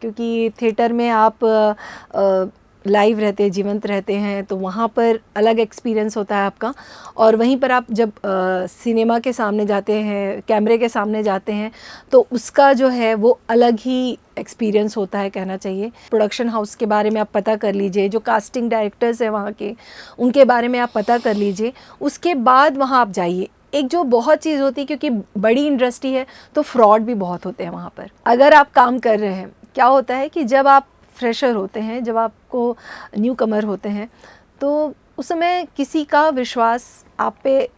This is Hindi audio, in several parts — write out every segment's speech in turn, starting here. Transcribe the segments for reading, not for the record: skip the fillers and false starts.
क्योंकि थिएटर में आप लाइव रहते हैं, जीवंत रहते हैं, तो वहाँ पर अलग एक्सपीरियंस होता है आपका। और वहीं पर आप जब सिनेमा के सामने जाते हैं, कैमरे के सामने जाते हैं, तो उसका जो है वो अलग ही एक्सपीरियंस होता है, कहना चाहिए। प्रोडक्शन हाउस के बारे में आप पता कर लीजिए, जो कास्टिंग डायरेक्टर्स हैं वहाँ के, उनके बारे में आप पता कर लीजिए। उसके बाद वहाँ आप जाइए। एक जो बहुत चीज़ होती है, क्योंकि बड़ी इंडस्ट्री है तो फ्रॉड भी बहुत होते हैं वहाँ पर। अगर आप काम कर रहे हैं, क्या होता है कि जब आप फ्रेशर होते हैं, जब आपको न्यू कमर होते हैं, तो उस समय किसी का विश्वास आप पे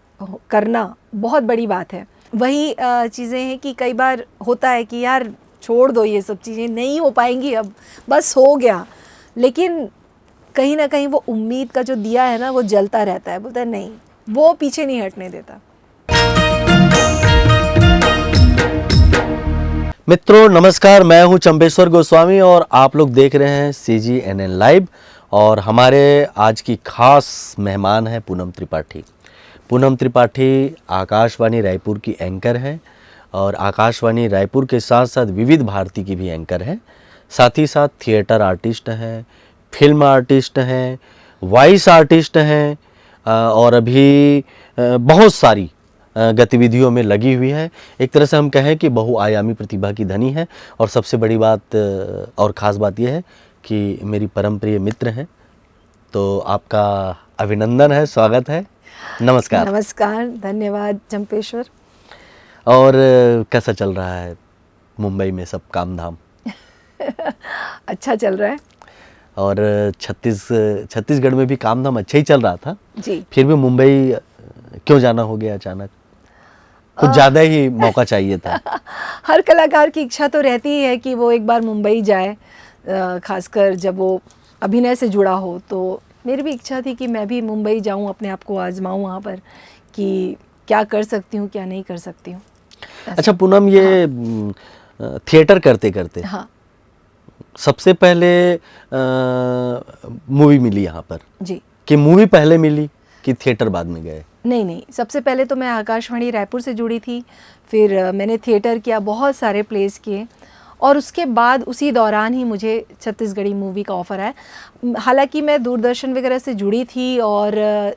करना बहुत बड़ी बात है। वही चीज़ें हैं कि कई बार होता है कि यार छोड़ दो, ये सब चीज़ें नहीं हो पाएंगी, अब बस हो गया। लेकिन कहीं ना कहीं वो उम्मीद का जो दिया है ना, वो जलता रहता है, बोलता है नहीं, वो पीछे नहीं हटने देता। मित्रों नमस्कार, मैं हूं चंपेश्वर गोस्वामी और आप लोग देख रहे हैं CGNN लाइव। और हमारे आज की खास मेहमान है पूनम त्रिपाठी। पूनम त्रिपाठी आकाशवाणी रायपुर की एंकर हैं और आकाशवाणी रायपुर के साथ साथ विविध भारती की भी एंकर हैं। साथ ही साथ थिएटर आर्टिस्ट हैं, फिल्म आर्टिस्ट हैं, वॉइस आर्टिस्ट हैं और अभी बहुत सारी गतिविधियों में लगी हुई है। एक तरह से हम कहें कि बहुआयामी प्रतिभा की धनी है। और सबसे बड़ी बात और ख़ास बात यह है कि मेरी परम प्रिय मित्र हैं। तो आपका अभिनंदन है, स्वागत है, नमस्कार। नमस्कार, धन्यवाद चंपेश्वर। और कैसा चल रहा है मुंबई में सब काम धाम? अच्छा चल रहा है। और छत्तीसगढ़ में भी काम धाम अच्छा ही चल रहा था जी। फिर भी मुंबई क्यों जाना हो गया अचानक? कुछ ज़्यादा ही मौका चाहिए था। हर कलाकार की इच्छा तो रहती ही है कि वो एक बार मुंबई जाए, खासकर जब वो अभिनय से जुड़ा हो। तो मेरी भी इच्छा थी कि मैं भी मुंबई जाऊं, अपने आप को आजमाऊं वहाँ पर कि क्या कर सकती हूँ, क्या नहीं कर सकती हूँ। अच्छा पूनम, ये थिएटर करते करते हाँ, सबसे पहले मूवी मिली यहाँ पर जी। कि मूवी पहले मिली कि थिएटर बाद में गए? नहीं, सबसे पहले तो मैं आकाशवाणी रायपुर से जुड़ी थी, फिर मैंने थिएटर किया, बहुत सारे प्लेस किए, और उसके बाद उसी दौरान ही मुझे छत्तीसगढ़ी मूवी का ऑफ़र आया। हालांकि मैं दूरदर्शन वगैरह से जुड़ी थी और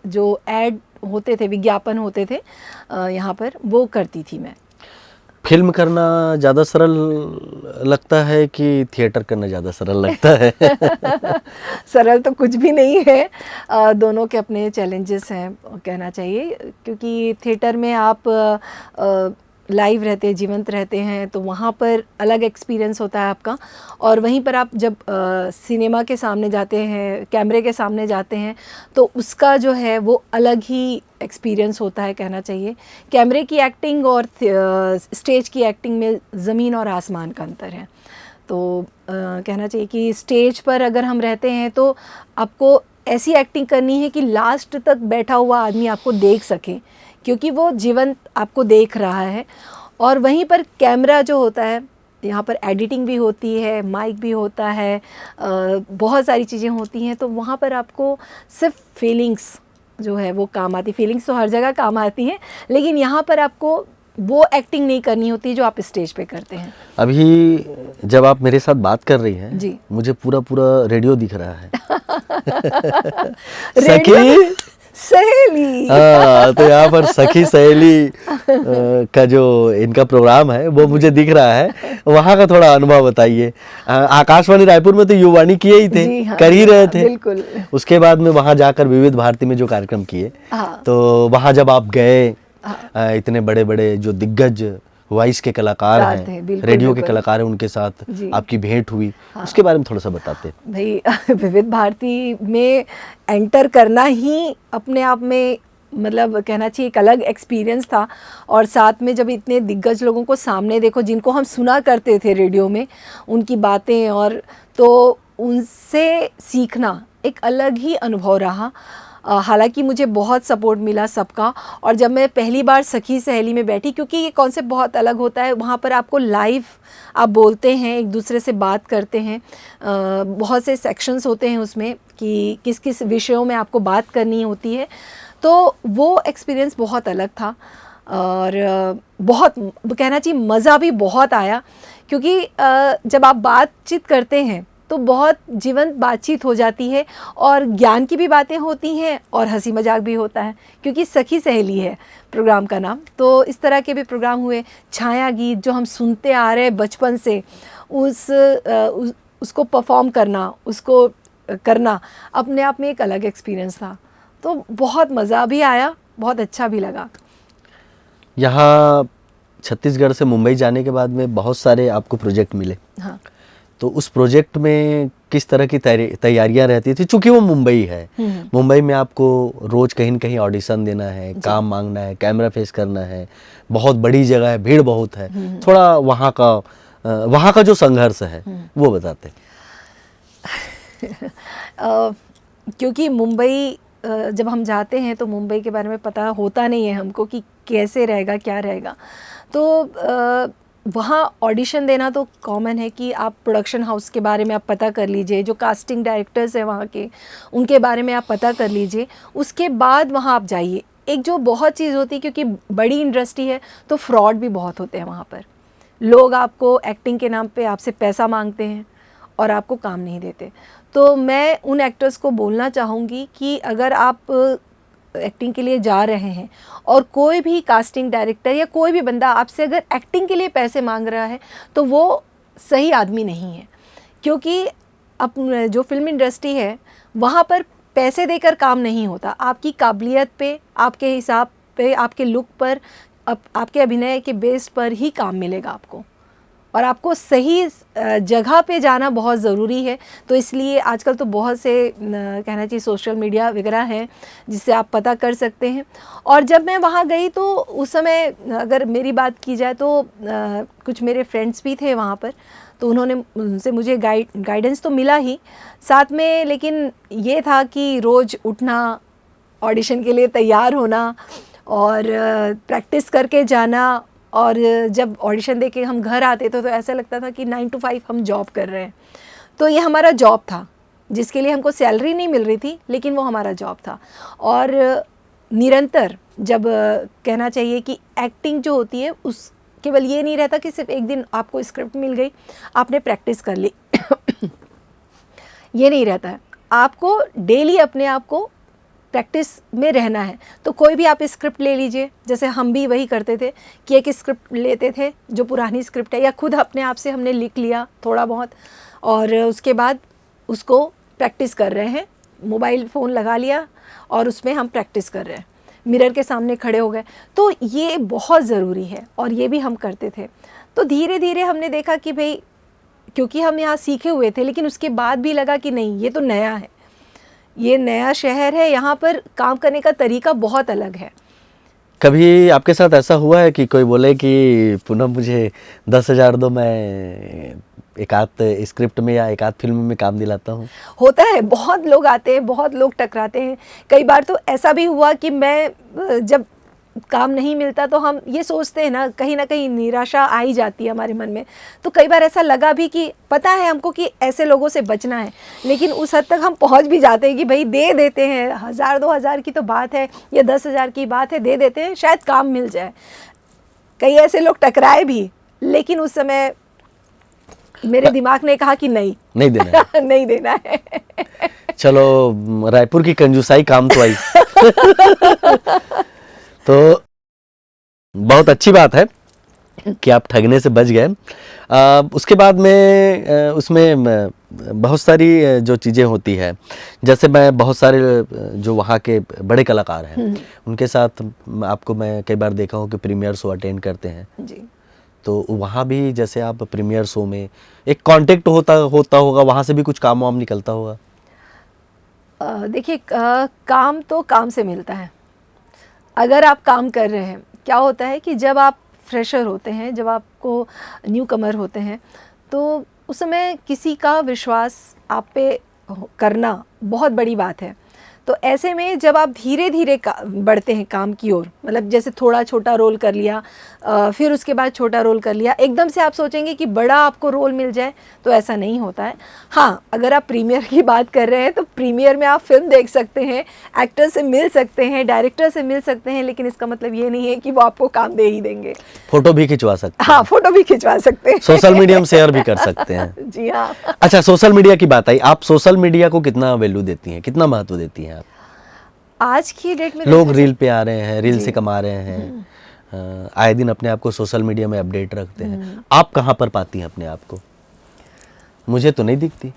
जो ऐड होते थे, विज्ञापन होते थे यहाँ पर, वो करती थी मैं। फिल्म करना ज़्यादा सरल लगता है कि थिएटर करना ज़्यादा सरल लगता है? सरल तो कुछ भी नहीं है, दोनों के अपने चैलेंजेस हैं, कहना चाहिए। क्योंकि थिएटर में आप लाइव रहते हैं, जीवंत रहते हैं, तो वहाँ पर अलग एक्सपीरियंस होता है आपका। और वहीं पर आप जब सिनेमा के सामने जाते हैं, कैमरे के सामने जाते हैं, तो उसका जो है वो अलग ही एक्सपीरियंस होता है, कहना चाहिए। कैमरे की एक्टिंग और स्टेज की एक्टिंग में ज़मीन और आसमान का अंतर है। तो कहना चाहिए कि स्टेज पर अगर हम रहते हैं तो आपको ऐसी एक्टिंग करनी है कि लास्ट तक बैठा हुआ आदमी आपको देख सके, क्योंकि वो जीवंत आपको देख रहा है। और वहीं पर कैमरा जो होता है, यहाँ पर एडिटिंग भी होती है, माइक भी होता है, बहुत सारी चीज़ें होती हैं। तो वहाँ पर आपको सिर्फ फीलिंग्स जो है वो काम आती। फीलिंग्स तो हर जगह काम आती हैं, लेकिन यहाँ पर आपको वो एक्टिंग नहीं करनी होती जो आप स्टेज पे करते हैं। अभी जब आप मेरे साथ बात कर रही हैं जी। मुझे पूरा रेडियो दिख रहा है। सखी सहेली। हाँ, तो यहाँ पर सखी सहेली का जो इनका प्रोग्राम है वो मुझे दिख रहा है। वहाँ का थोड़ा अनुभव बताइए। आकाशवाणी रायपुर में तो युवाणी किए ही थे, जी हाँ, कर ही रहे थे। बिल्कुल। उसके बाद में वहाँ जाकर विविध भारती में जो कार्यक्रम किए, हाँ। तो वहाँ जब आप गए, इतने बड़े बड़े जो दिग्गज वॉइस के कलाकार हैं, रेडियो के कलाकार हैं, उनके साथ आपकी भेंट हुई। हाँ। उसके बारे में थोड़ा सा बताते। भाई विविध भारती में एंटर करना ही अपने आप में, मतलब कहना चाहिए, एक अलग एक्सपीरियंस था। और साथ में जब इतने दिग्गज लोगों को सामने देखो, जिनको हम सुना करते थे रेडियो में, उनकी बातें, और तो उनसे सीखना एक अलग ही अनुभव रहा। हालांकि मुझे बहुत सपोर्ट मिला सबका। और जब मैं पहली बार सखी सहेली में बैठी, क्योंकि ये कॉन्सेप्ट बहुत अलग होता है, वहाँ पर आपको लाइव आप बोलते हैं, एक दूसरे से बात करते हैं, बहुत से सेक्शंस होते हैं उसमें कि किस किस विषयों में आपको बात करनी होती है। तो वो एक्सपीरियंस बहुत अलग था। और बहुत कहना चाहिए मज़ा भी बहुत आया, क्योंकि जब आप बातचीत करते हैं तो बहुत जीवंत बातचीत हो जाती है और ज्ञान की भी बातें होती हैं और हंसी मजाक भी होता है, क्योंकि सखी सहेली है प्रोग्राम का नाम। तो इस तरह के भी प्रोग्राम हुए। छाया गीत जो हम सुनते आ रहे हैं बचपन से, उसको परफॉर्म करना, उसको करना अपने आप में एक अलग एक्सपीरियंस था। तो बहुत मज़ा भी आया, बहुत अच्छा भी लगा। यहाँ छत्तीसगढ़ से मुंबई जाने के बाद में बहुत सारे आपको प्रोजेक्ट मिले। हाँ। तो उस प्रोजेक्ट में किस तरह की तैयारियां रहती थी? चूंकि वो मुंबई है, मुंबई में आपको रोज कहीं न कहीं ऑडिशन देना है, काम मांगना है, कैमरा फेस करना है, बहुत बड़ी जगह है, भीड़ बहुत है। थोड़ा वहाँ का जो संघर्ष है वो बताते हैं। क्योंकि मुंबई जब हम जाते हैं तो मुंबई के बारे में पता होता नहीं है हमको कि कैसे रहेगा, क्या रहेगा। तो वहाँ ऑडिशन देना तो कॉमन है कि आप प्रोडक्शन हाउस के बारे में आप पता कर लीजिए, जो कास्टिंग डायरेक्टर्स हैं वहाँ के, उनके बारे में आप पता कर लीजिए, उसके बाद वहाँ आप जाइए। एक जो बहुत चीज़ होती है, क्योंकि बड़ी इंडस्ट्री है तो फ्रॉड भी बहुत होते हैं वहाँ पर। लोग आपको एक्टिंग के नाम पे आपसे पैसा मांगते हैं और आपको काम नहीं देते। तो मैं उन एक्टर्स को बोलना चाहूँगी कि अगर आप एक्टिंग के लिए जा रहे हैं और कोई भी कास्टिंग डायरेक्टर या कोई भी बंदा आपसे अगर एक्टिंग के लिए पैसे मांग रहा है तो वो सही आदमी नहीं है। क्योंकि अब जो फिल्म इंडस्ट्री है वहाँ पर पैसे देकर काम नहीं होता। आपकी काबिलियत पे, आपके हिसाब पे, आपके लुक पर, आपके अभिनय के बेस पर ही काम मिलेगा आपको, और आपको सही जगह पे जाना बहुत ज़रूरी है। तो इसलिए आजकल तो बहुत से कहना चाहिए सोशल मीडिया वगैरह हैं जिससे आप पता कर सकते हैं। और जब मैं वहाँ गई तो उस समय अगर मेरी बात की जाए तो कुछ मेरे फ्रेंड्स भी थे वहाँ पर, तो उनसे मुझे गाइडेंस तो मिला ही साथ में, लेकिन ये था कि रोज़ उठना, ऑडिशन के लिए तैयार होना और प्रैक्टिस करके जाना। और जब ऑडिशन दे के हम घर आते थे तो ऐसा लगता था कि 9 to 5 हम जॉब कर रहे हैं। तो ये हमारा जॉब था जिसके लिए हमको सैलरी नहीं मिल रही थी, लेकिन वो हमारा जॉब था। और निरंतर जब कहना चाहिए कि एक्टिंग जो होती है उस केवल ये नहीं रहता कि सिर्फ एक दिन आपको स्क्रिप्ट मिल गई, आपने प्रैक्टिस कर ली ये नहीं रहता है। आपको डेली अपने आप को प्रैक्टिस में रहना है। तो कोई भी आप स्क्रिप्ट ले लीजिए, जैसे हम भी वही करते थे कि एक स्क्रिप्ट लेते थे जो पुरानी स्क्रिप्ट है, या खुद अपने आप से हमने लिख लिया थोड़ा बहुत, और उसके बाद उसको प्रैक्टिस कर रहे हैं। मोबाइल फ़ोन लगा लिया और उसमें हम प्रैक्टिस कर रहे हैं, मिरर के सामने खड़े हो गए। तो ये बहुत ज़रूरी है और ये भी हम करते थे। तो धीरे धीरे हमने देखा कि भाई, क्योंकि हम यहाँ सीखे हुए थे, लेकिन उसके बाद भी लगा कि नहीं, ये तो नया है, ये नया शहर है, यहाँ पर काम करने का तरीका बहुत अलग है। कभी आपके साथ ऐसा हुआ है कि कोई बोले कि पूनम मुझे 10,000 दो, मैं एक आध स्क्रिप्ट में या एक आध फिल्म में काम दिलाता हूँ? होता है, बहुत लोग आते हैं, बहुत लोग टकराते हैं। कई बार तो ऐसा भी हुआ कि मैं जब काम नहीं मिलता तो हम ये सोचते हैं ना कहीं निराशा आ ही जाती है हमारे मन में। तो कई बार ऐसा लगा भी कि पता है हमको कि ऐसे लोगों से बचना है, लेकिन उस हद तक हम पहुंच भी जाते हैं कि भाई दे देते हैं, 1,000-2,000 की तो बात है या 10,000 की बात है, दे देते हैं, शायद काम मिल जाए। कई ऐसे लोग टकराए भी, लेकिन उस समय मेरे दिमाग ने कहा कि नहीं देना है। नहीं देना है। चलो, रायपुर की कंजूसाई काम तो आई। तो बहुत अच्छी बात है कि आप ठगने से बच गए। उसके बाद में उसमें बहुत सारी जो चीज़ें होती है, जैसे मैं बहुत सारे जो वहाँ के बड़े कलाकार हैं उनके साथ आपको मैं कई बार देखा हूँ कि प्रीमियर शो अटेंड करते हैं जी। तो वहाँ भी जैसे आप प्रीमियर शो में एक कांटेक्ट होता होगा, वहाँ से भी कुछ काम वाम निकलता होगा? देखिए, काम तो काम से मिलता है। अगर आप काम कर रहे हैं, क्या होता है कि जब आप फ्रेशर होते हैं, जब आपको न्यू कमर होते हैं, तो उस समय किसी का विश्वास आप पे करना बहुत बड़ी बात है। तो ऐसे में जब आप धीरे धीरे बढ़ते हैं काम की ओर, मतलब जैसे थोड़ा छोटा रोल कर लिया, फिर उसके बाद छोटा रोल कर लिया, एकदम से आप सोचेंगे कि बड़ा आपको रोल मिल जाए, तो ऐसा नहीं होता है। हाँ, अगर आप प्रीमियर की बात कर रहे हैं तो प्रीमियर में आप फिल्म देख सकते हैं, एक्टर से मिल सकते हैं, डायरेक्टर से मिल सकते हैं, लेकिन इसका मतलब ये नहीं है कि वो आपको काम दे ही देंगे। फोटो भी खिंचवा सकते हैं। हाँ, फोटो भी खिंचवा सकते हैं, सोशल मीडिया में शेयर भी कर सकते हैं। जी हाँ। अच्छा, सोशल मीडिया की बात आई, आप सोशल मीडिया को कितना वैल्यू देती हैं, कितना महत्व देती हैं आप? आज की डेट में लोग रील पे आ रहे हैं, रील से कमा रहे हैं, आए दिन अपने आप को सोशल मीडिया में अपडेट रखते हैं, आप कहाँ पर पाती हैं अपने आप को? मुझे तो नहीं दिखती।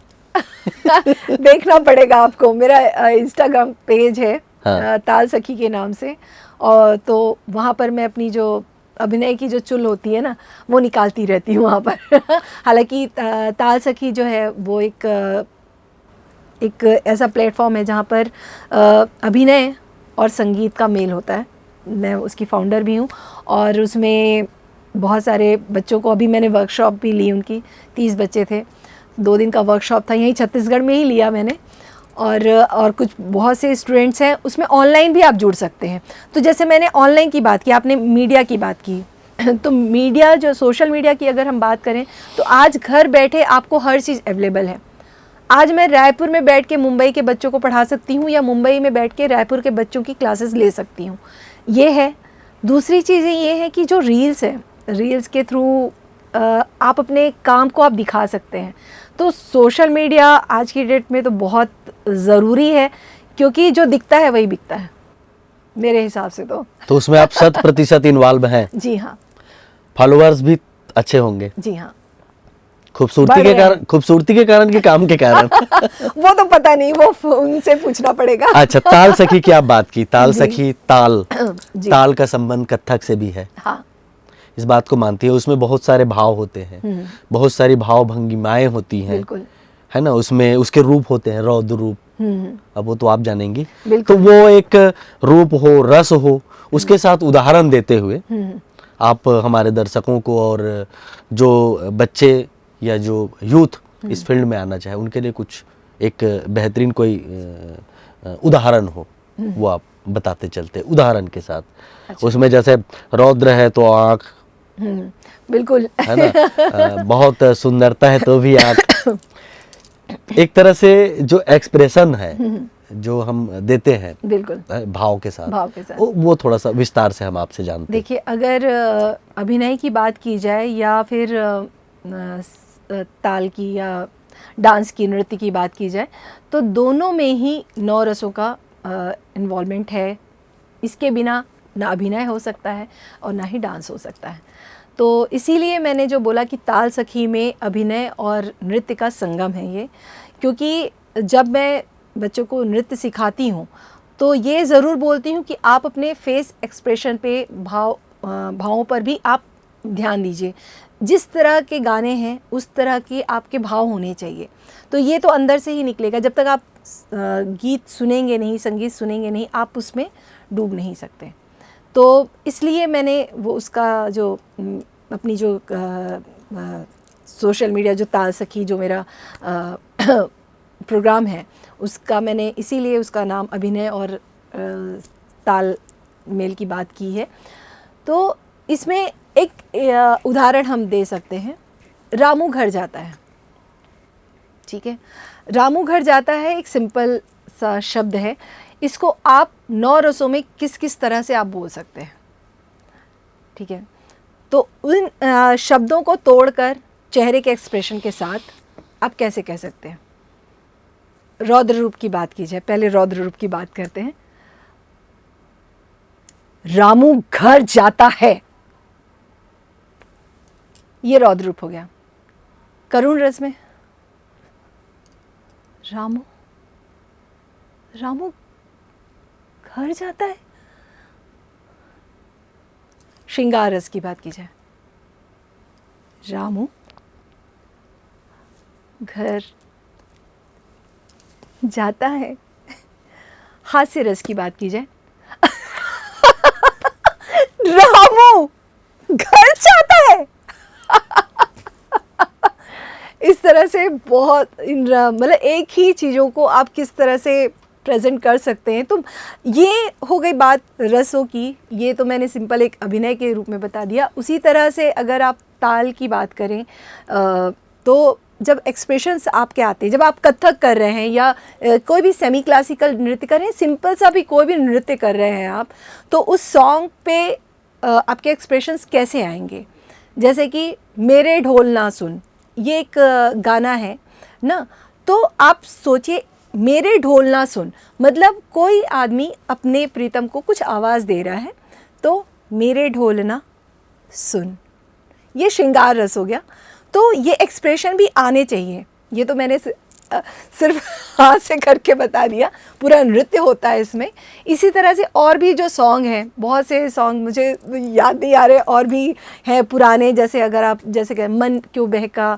देखना पड़ेगा आपको, मेरा इंस्टाग्राम पेज है, हाँ। ताल सखी के नाम से, और तो वहाँ पर मैं अपनी जो अभिनय की जो चुल होती है ना, वो निकालती रहती हूँ वहाँ पर। हालांकि ताल सखी जो है वो एक ऐसा प्लेटफॉर्म है जहाँ पर अभिनय और संगीत का मेल होता है। मैं उसकी फाउंडर भी हूँ, और उसमें बहुत सारे बच्चों को, अभी मैंने वर्कशॉप भी ली उनकी, 30 बच्चे थे, 2 दिन का वर्कशॉप था, यहीं छत्तीसगढ़ में ही लिया मैंने। और कुछ बहुत से स्टूडेंट्स हैं, उसमें ऑनलाइन भी आप जुड़ सकते हैं। तो जैसे मैंने ऑनलाइन की बात की, आपने मीडिया की बात की, तो मीडिया, जो सोशल मीडिया की अगर हम बात करें, तो आज घर बैठे आपको हर चीज़ अवेलेबल है। आज मैं रायपुर में बैठ के मुंबई के बच्चों को पढ़ा सकती हूँ, या मुंबई में बैठ के रायपुर के बच्चों की क्लासेस ले सकती हूँ, ये है। दूसरी चीज़ें ये है कि जो रील्स है, रील्स के थ्रू आप अपने काम को आप दिखा सकते हैं। तो सोशल मीडिया आज की डेट में तो बहुत ज़रूरी है, क्योंकि जो दिखता है वही बिकता है, मेरे हिसाब से तो उसमें आप 100% इन्वॉल्व हैं? जी हाँ। फॉलोअर्स भी अच्छे होंगे? जी हाँ। खूबसूरती के कारण, खूबसूरती के कारण कि काम के कारण? वो तो पता नहीं, वो उनसे पूछना पड़ेगा। अच्छा, ताल सखी की आप बात की, ताल सखी, ताल जी। ताल का संबंध कथक से भी है। हाँ। इस बात को मानती है? उसमें बहुत सारे भाव होते हैं, बहुत सारी भाव भंगिमाएं होती हैं, बिल्कुल, है ना? उसमें उसके रूप होते हैं, रौद्र रूप, अब वो तो आप जानेंगी। बिल्कुल। तो वो एक रूप हो, रस हो, उसके साथ उदाहरण देते हुए आप हमारे दर्शकों को, और जो बच्चे या जो यूथ इस फील्ड में आना चाहे, उनके लिए कुछ एक बेहतरीन कोई उदाहरण हो, वो आप बताते चलते उदाहरण के साथ। अच्छा। उसमें जैसे रौद्र है तो आँख, बिल्कुल, है ना? बहुत सुंदरता है तो भी आँख। एक तरह से जो एक्सप्रेशन है जो हम देते हैं, बिल्कुल, भाव के साथ, भाव के साथ, वो थोड़ा सा विस्तार से हम आपसे जानते हैं। देखिए, अगर अभिनय की बात की जाए, या फिर ताल की या डांस की, नृत्य की बात की जाए, तो दोनों में ही 9 रसों का इन्वॉल्वमेंट है। इसके बिना ना अभिनय हो सकता है और ना ही डांस हो सकता है। तो इसीलिए मैंने जो बोला कि ताल सखी में अभिनय और नृत्य का संगम है ये, क्योंकि जब मैं बच्चों को नृत्य सिखाती हूँ तो ये ज़रूर बोलती हूँ कि आप अपने फेस एक्सप्रेशन पे, भावों पर भी आप ध्यान दीजिए। जिस तरह के गाने हैं उस तरह के आपके भाव होने चाहिए। तो ये तो अंदर से ही निकलेगा। जब तक आप गीत सुनेंगे नहीं, संगीत सुनेंगे नहीं, आप उसमें डूब नहीं सकते। तो इसलिए मैंने वो उसका जो अपनी जो सोशल मीडिया, जो ताल सखी, जो मेरा प्रोग्राम है, उसका मैंने इसीलिए उसका नाम अभिनय और ताल मेल की बात की है। तो इसमें एक उदाहरण हम दे सकते हैं। रामू घर जाता है, ठीक है? रामू घर जाता है एक सिंपल सा शब्द है। इसको आप 9 रसों में किस किस तरह से आप बोल सकते हैं, ठीक है? तो उन शब्दों को तोड़कर चेहरे के एक्सप्रेशन के साथ आप कैसे कह सकते हैं? रौद्र रूप की बात की जाए, पहले रौद्र रूप की बात करते हैं। रामू घर जाता है, ये रौद्र रूप हो गया। करुण रस में रामू घर जाता है। श्रृंगार रस की बात की जाए, रामू घर जाता है। हास्य रस की बात की जाए, रामू घर जाता है। इस तरह से बहुत मतलब एक ही चीज़ों को आप किस तरह से प्रेजेंट कर सकते हैं। तो ये हो गई बात रसों की, ये तो मैंने सिंपल एक अभिनय के रूप में बता दिया। उसी तरह से अगर आप ताल की बात करें तो जब एक्सप्रेशंस आपके आते हैं, जब आप कथक कर रहे हैं या कोई भी सेमी क्लासिकल नृत्य कर रहे हैं, सिंपल सा भी कोई भी नृत्य कर रहे हैं आप, तो उस सॉन्ग पे आपके एक्सप्रेशंस कैसे आएंगे। जैसे कि मेरे ढोल ना सुन, ये एक गाना है ना, तो आप सोचिए मेरे ढोल ना सुन, मतलब कोई आदमी अपने प्रीतम को कुछ आवाज़ दे रहा है, तो मेरे ढोल ना सुन, ये श्रृंगार रस हो गया। तो ये एक्सप्रेशन भी आने चाहिए। ये तो मैंने सिर्फ हाथ से करके बता दिया, पूरा नृत्य होता है इसमें। इसी तरह से और भी जो सॉन्ग हैं, बहुत से सॉन्ग मुझे याद नहीं आ रहे, और भी हैं पुराने, जैसे अगर आप जैसे कहें मन क्यों बहका,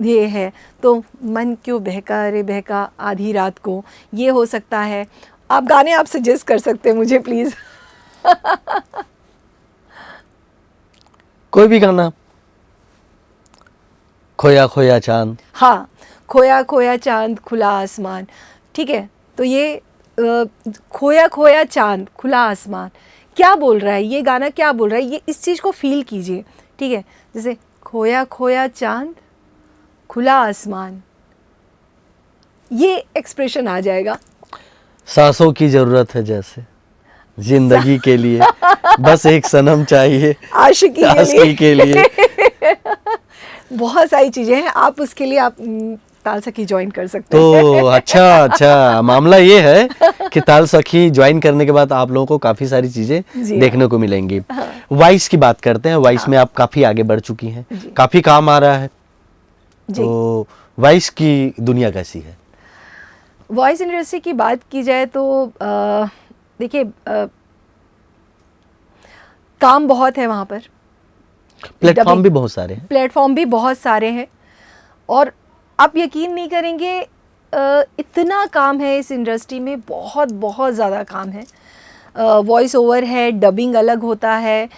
ये है तो मन क्यों बहका रे बहका आधी रात को, ये हो सकता है। आप गाने आप सजेस्ट कर सकते हैं मुझे प्लीज़। कोई भी गाना, खोया खोया चांद। हाँ, खोया खोया चांद खुला आसमान, ठीक है। तो ये खोया खोया चांद खुला आसमान क्या बोल रहा है, ये गाना क्या बोल रहा है, ये इस चीज़ को फील कीजिए, ठीक है। जैसे खोया खोया चांद खुला आसमान, ये एक्सप्रेशन आ जाएगा। सांसों की जरूरत है जैसे जिंदगी के लिए, बस एक सनम चाहिए आशिकी के लिए। बहुत सारी चीज़ें हैं, आप उसके लिए आप ताल सखी ज्वाइन कर सकते हैं। तो अच्छा, मामला ये है कि ताल सखी ज्वाइन करने के बाद आप लोगों को काफी सारी चीजें देखने को मिलेंगी। हाँ। वॉइस की बात करते हैं, वॉइस में आप काफी आगे बढ़ चुकी हैं, काफी काम आ रहा है, तो वॉइस की दुनिया कैसी है? वॉइस इंडस्ट्री की बात की जाए तो देखिए काम बहुत है वहाँ पर, प्लेटफॉर्म भी बहुत सारे हैं। प्लेटफॉर्म भी बहुत सारे हैं, और आप यकीन नहीं करेंगे इतना काम है इस इंडस्ट्री में, बहुत बहुत ज़्यादा काम है। वॉइस ओवर है, डबिंग अलग होता है,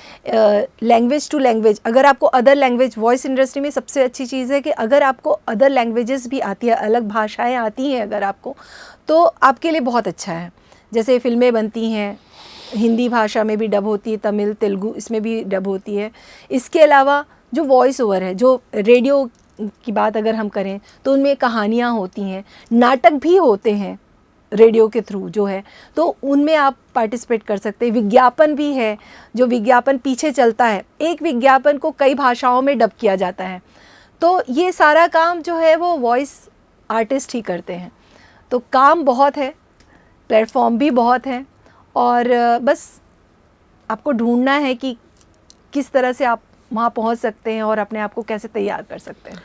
लैंग्वेज टू लैंग्वेज। अगर आपको अदर लैंग्वेज, वॉइस इंडस्ट्री में सबसे अच्छी चीज़ है कि अगर आपको अदर लैंग्वेजेस भी आती है, अलग भाषाएं आती हैं अगर आपको, तो आपके लिए बहुत अच्छा है। जैसे फिल्में बनती हैं, हिंदी भाषा में भी डब होती है, तमिल तेलुगु इसमें भी डब होती है। इसके अलावा जो वॉइस ओवर है, जो रेडियो की बात अगर हम करें तो उनमें कहानियाँ होती हैं, नाटक भी होते हैं रेडियो के थ्रू जो है, तो उनमें आप पार्टिसिपेट कर सकते हैं। विज्ञापन भी है, जो विज्ञापन पीछे चलता है, एक विज्ञापन को कई भाषाओं में डब किया जाता है। तो ये सारा काम जो है वो वॉइस आर्टिस्ट ही करते हैं। तो काम बहुत है, प्लेटफॉर्म भी बहुत है, और बस आपको ढूंढना है कि किस तरह से आप वहाँ पहुँच सकते हैं और अपने आप को कैसे तैयार कर सकते हैं।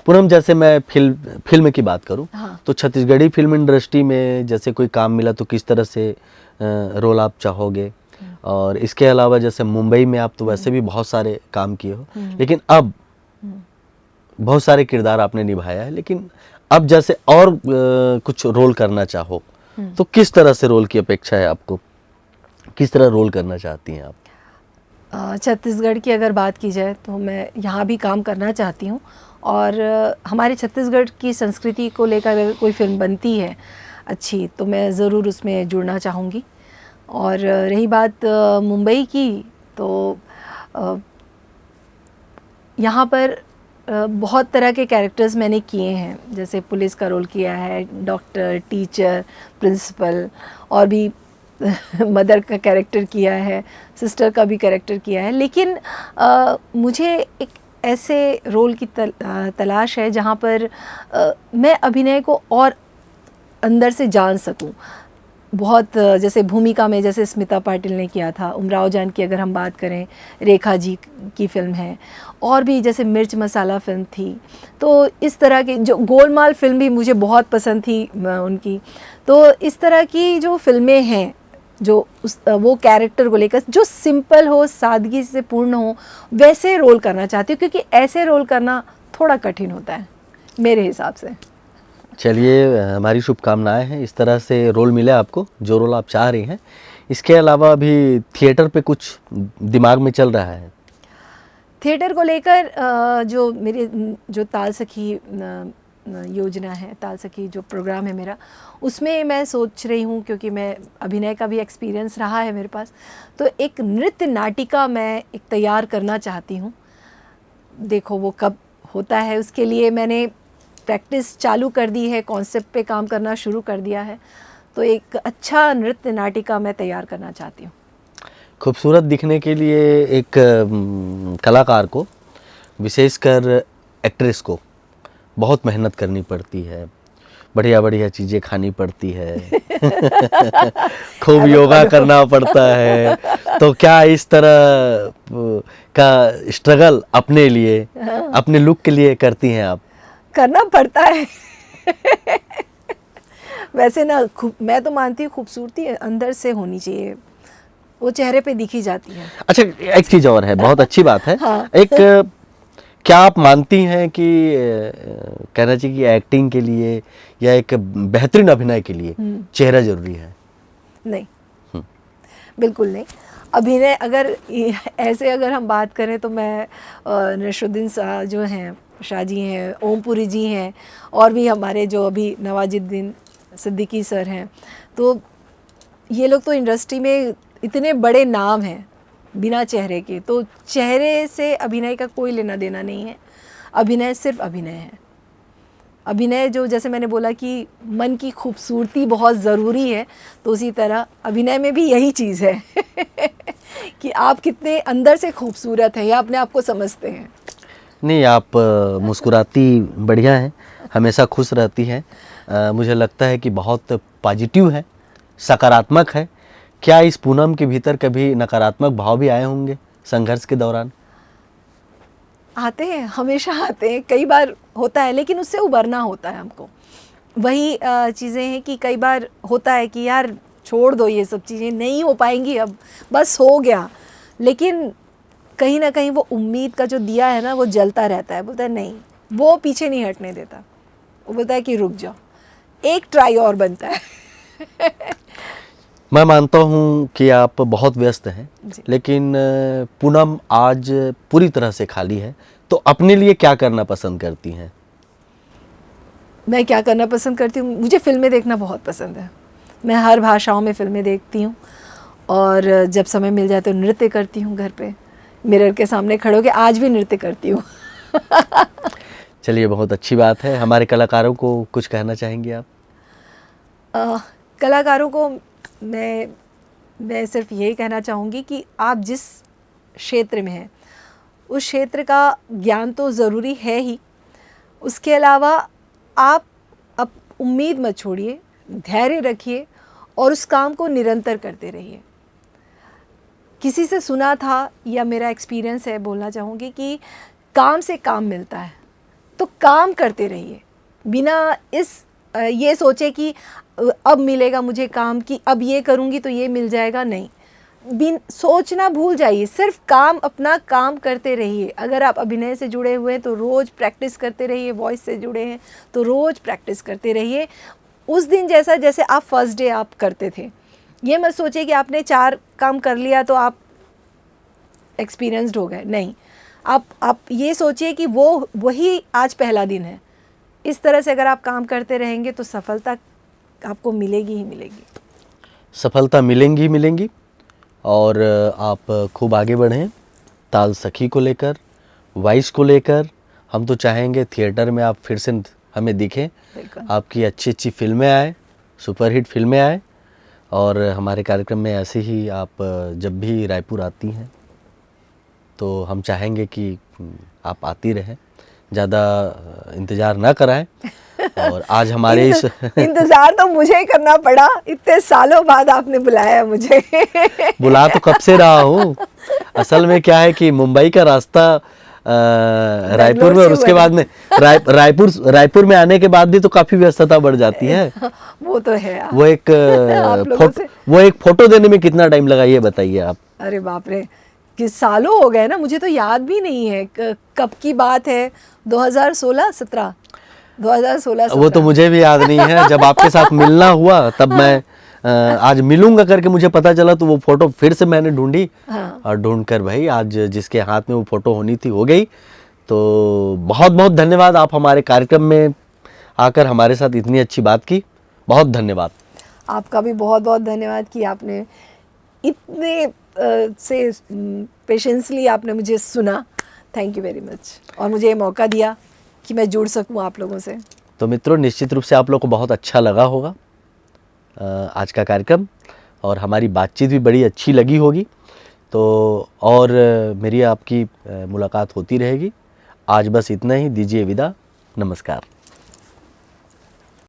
पूनम, जैसे मैं फिल्म की बात करूं, हाँ। तो छत्तीसगढ़ी फिल्म इंडस्ट्री में जैसे कोई काम मिला तो किस तरह से रोल आप चाहोगे? और इसके अलावा जैसे मुंबई में आप तो वैसे भी बहुत सारे काम किए हो, लेकिन अब बहुत सारे किरदार आपने निभाया है, लेकिन अब जैसे और कुछ रोल करना चाहो तो किस तरह से रोल की अपेक्षा है आपको? किस तरह रोल करना चाहती हैं आप? छत्तीसगढ़ की अगर बात की जाए तो मैं यहाँ भी काम करना चाहती हूँ, और हमारे छत्तीसगढ़ की संस्कृति को लेकर अगर कोई फिल्म बनती है अच्छी तो मैं ज़रूर उसमें जुड़ना चाहूँगी। और रही बात मुंबई की, तो यहाँ पर बहुत तरह के कैरेक्टर्स मैंने किए हैं, जैसे पुलिस का रोल किया है, डॉक्टर, टीचर, प्रिंसिपल, और भी मदर का कैरेक्टर किया है, सिस्टर का भी कैरेक्टर किया है। लेकिन मुझे एक ऐसे रोल की तलाश है जहाँ पर मैं अभिनय को और अंदर से जान सकूं। बहुत जैसे भूमिका में जैसे स्मिता पाटिल ने किया था, उमराव जान की अगर हम बात करें, रेखा जी की फ़िल्म है, और भी जैसे मिर्च मसाला फ़िल्म थी, तो इस तरह की जो गोलमाल फ़िल्म भी मुझे बहुत पसंद थी उनकी। तो इस तरह की जो फ़िल्में हैं जो वो कैरेक्टर को लेकर जो सिंपल हो, सादगी से पूर्ण हो, वैसे रोल करना चाहती हूँ, क्योंकि ऐसे रोल करना थोड़ा कठिन होता है मेरे हिसाब से। चलिए, हमारी शुभकामनाएं हैं इस तरह से रोल मिले आपको जो रोल आप चाह रही हैं। इसके अलावा अभी थिएटर पे कुछ दिमाग में चल रहा है? थिएटर को लेकर जो मेरे जो ताल सखी योजना है, ताल सखी जो प्रोग्राम है मेरा, उसमें मैं सोच रही हूँ, क्योंकि मैं अभिनय का भी एक्सपीरियंस रहा है मेरे पास, तो एक नृत्य नाटिका मैं एक तैयार करना चाहती हूँ। देखो वो कब होता है, उसके लिए मैंने प्रैक्टिस चालू कर दी है, कॉन्सेप्ट पे काम करना शुरू कर दिया है। तो एक अच्छा नृत्य नाटिका मैं तैयार करना चाहती हूँ। खूबसूरत दिखने के लिए एक कलाकार को, विशेषकर एक्ट्रेस को बहुत मेहनत करनी पड़ती है, बढ़िया बढ़िया चीज़ें खानी पड़ती है खूब योगा करना पड़ता है। तो क्या इस तरह का स्ट्रगल अपने लिए, अपने लुक के लिए करती हैं आप? करना पड़ता है वैसे ना, मैं तो मानती हूँ खूबसूरती अंदर से होनी चाहिए, वो चेहरे पे दिखी जाती है। अच्छा, एक चीज़ और है, बहुत अच्छी बात है। हाँ। एक, क्या आप मानती हैं कि कहना चाहिए कि एक्टिंग के लिए या एक बेहतरीन अभिनय के लिए चेहरा जरूरी है? नहीं, बिल्कुल नहीं। अभिनय अगर ऐसे अगर हम बात करें तो मैं नसरुद्दीन शाह जो हैं, शाह जी हैं, ओमपुरी जी हैं, और भी हमारे जो अभी नवाजुद्दीन सिद्दीकी सर हैं, तो ये लोग तो इंडस्ट्री में इतने बड़े नाम हैं बिना चेहरे के। तो चेहरे से अभिनय का कोई लेना देना नहीं है। अभिनय सिर्फ अभिनय है। अभिनय जो, जैसे मैंने बोला कि मन की खूबसूरती बहुत ज़रूरी है, तो उसी तरह अभिनय में भी यही चीज़ है कि आप कितने अंदर से खूबसूरत हैं या अपने आप को समझते हैं। नहीं, आप मुस्कुराती बढ़िया हैं, हमेशा खुश रहती हैं। मुझे लगता है कि बहुत पॉजिटिव है, सकारात्मक है। क्या इस पूनम के भीतर कभी नकारात्मक भाव भी आए होंगे संघर्ष के दौरान? आते हैं, हमेशा आते हैं, कई बार होता है, लेकिन उससे उबरना होता है हमको। वही चीज़ें हैं कि कई बार होता है कि यार छोड़ दो, ये सब चीज़ें नहीं हो पाएंगी, अब बस हो गया। लेकिन कहीं ना कहीं वो उम्मीद का जो दिया है ना, वो जलता रहता है। बोलता है नहीं, वो पीछे नहीं हटने देता। वो बोलता है कि रुक जाओ, एक ट्राई और बनता है मैं मानता हूँ कि आप बहुत व्यस्त हैं, लेकिन पूनम आज पूरी तरह से खाली है, तो अपने लिए क्या करना पसंद करती हैं? मैं क्या करना पसंद करती हूँ, मुझे फिल्में देखना बहुत पसंद है। मैं हर भाषाओं में फिल्में देखती हूँ, और जब समय मिल जाए तो नृत्य करती हूँ। घर पे मिरर के सामने खड़े होकर आज भी नृत्य करती हूँ चलिए, बहुत अच्छी बात है। हमारे कलाकारों को कुछ कहना चाहेंगे आप? कलाकारों को मैं सिर्फ यही कहना चाहूँगी कि आप जिस क्षेत्र में हैं, उस क्षेत्र का ज्ञान तो ज़रूरी है ही। उसके अलावा आप अब उम्मीद मत छोड़िए, धैर्य रखिए और उस काम को निरंतर करते रहिए। किसी से सुना था, या मेरा एक्सपीरियंस है, बोलना चाहूँगी कि काम से काम मिलता है, तो काम करते रहिए बिना ये सोचे कि अब मिलेगा मुझे काम, कि अब ये करूँगी तो ये मिल जाएगा। नहीं, सोचना भूल जाइए, सिर्फ काम, अपना काम करते रहिए। अगर आप अभिनय से जुड़े हुए हैं तो रोज़ प्रैक्टिस करते रहिए, वॉइस से जुड़े हैं तो रोज़ प्रैक्टिस करते रहिए। उस दिन जैसे आप फर्स्ट डे आप करते थे, ये मत सोचिए कि आपने 4 काम कर लिया तो आप एक्सपीरियंस्ड हो गए। नहीं, आप ये सोचिए कि वही आज पहला दिन है। इस तरह से अगर आप काम करते रहेंगे तो सफलता आपको मिलेगी ही मिलेगी। सफलता मिलेंगी ही मिलेंगी, और आप खूब आगे बढ़ें ताल सखी को लेकर, वॉइस को लेकर। हम तो चाहेंगे थिएटर में आप फिर से हमें दिखें, आपकी अच्छी अच्छी फिल्में आए, सुपरहिट फिल्में आए, और हमारे कार्यक्रम में ऐसे ही आप जब भी रायपुर आती हैं तो हम चाहेंगे कि आप आती रहें, ज़्यादा इंतज़ार ना कराएं। और आज हमारे इस इंतज़ार तो मुझे ही करना पड़ा, इतने सालों बाद आपने बुलाया मुझे बुला तो कब से रहा हूँ। असल में क्या है कि मुंबई का रास्ता रायपुर में, और उसके बाद में रायपुर में आने के बाद भी तो काफ़ी व्यस्तता बढ़ जाती है। वो तो है यार। वो एक फोटो देने में कितना टाइम लगा, ये बताइए आप। अरे बाप रे, कि सालों हो गए ना, मुझे तो याद भी नहीं है कब की बात है। 2016-17 वो तो मुझे भी याद नहीं है। जब आपके साथ मिलना हुआ तब मैं आज मिलूंगा करके मुझे पता चला, तो वो फोटो फिर से मैंने ढूंढी। हाँ। और ढूंढ कर भाई आज जिसके हाथ में वो फोटो होनी थी हो गई। तो बहुत बहुत धन्यवाद, आप हमारे कार्यक्रम में आकर हमारे साथ इतनी अच्छी बात की। बहुत धन्यवाद। आपका भी बहुत बहुत धन्यवाद कि आपने इतने से पेशेंसली आपने मुझे सुना। थैंक यू वेरी मच, और मुझे ये मौका दिया कि मैं जुड़ सकूं आप लोगों से। तो मित्रों, निश्चित रूप से आप लोग को बहुत अच्छा लगा होगा आज का कार्यक्रम, और हमारी बातचीत भी बड़ी अच्छी लगी होगी। तो और मेरी आपकी मुलाकात होती रहेगी। आज बस इतना ही, दीजिए विदा, नमस्कार।